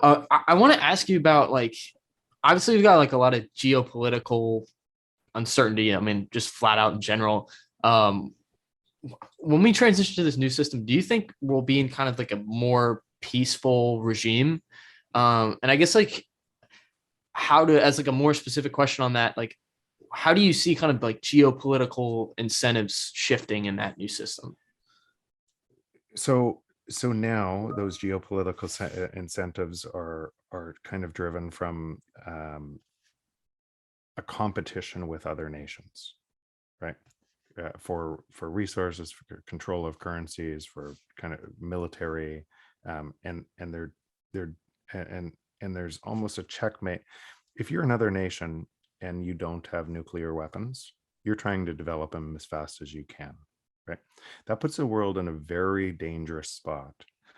I want to ask you about like, obviously we've got like a lot of geopolitical uncertainty. I mean, just flat out in general. Um, when we transition to this new system, do you think we'll be in kind of like a more peaceful regime? And I guess like how to, as like a more specific question on that, like how do you see kind of like geopolitical incentives shifting in that new system? So now those geopolitical incentives are kind of driven from a competition with other nations, right? For resources, for control of currencies, for kind of military, and they're and there's almost a checkmate. If you're another nation and you don't have nuclear weapons, you're trying to develop them as fast as you can, right? That puts the world in a very dangerous spot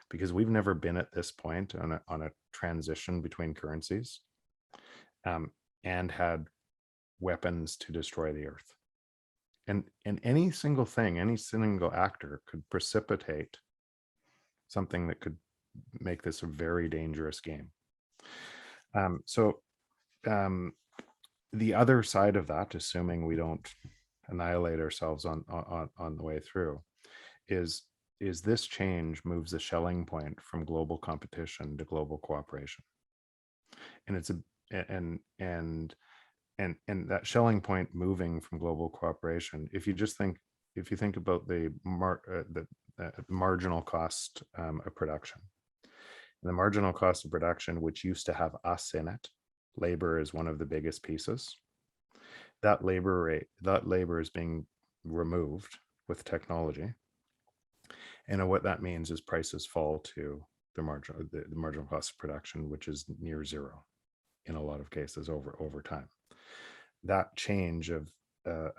because we've never been at this point on a transition between currencies, um, and had weapons to destroy the earth. And any single thing, any single actor could precipitate something that could make this a very dangerous game. So the other side of that, assuming we don't annihilate ourselves on the way through, is this change moves the Schelling point from global competition to global cooperation. And it's a and that Schelling point moving from global cooperation, if you think about the marginal cost of production, and the marginal cost of production, which used to have us in it, labor is one of the biggest pieces. That labor is being removed with technology, and what that means is prices fall to the marginal cost of production, which is near zero in a lot of cases over time. That change uh,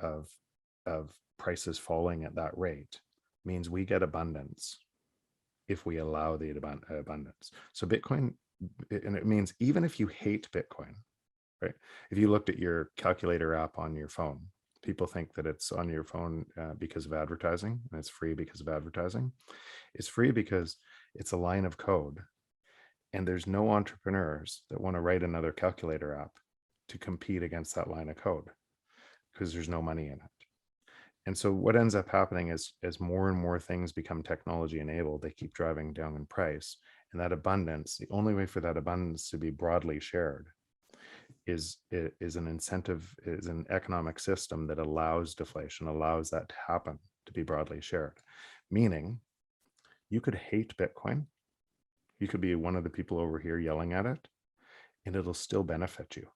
of of prices falling at that rate means we get abundance if we allow the abundance. So Bitcoin, and it means even if you hate Bitcoin, right? If you looked at your calculator app on your phone, people think that it's on your phone because of advertising, and it's free because of advertising. It's free because it's a line of code, and there's no entrepreneurs that want to write another calculator app to compete against that line of code because there's no money in it. And so what ends up happening is as more and more things become technology enabled, they keep driving down in price. And that abundance, the only way for that abundance to be broadly shared is an incentive, is an economic system that allows deflation, allows that to happen, to be broadly shared. Meaning you could hate Bitcoin. You could be one of the people over here yelling at it, and it'll still benefit you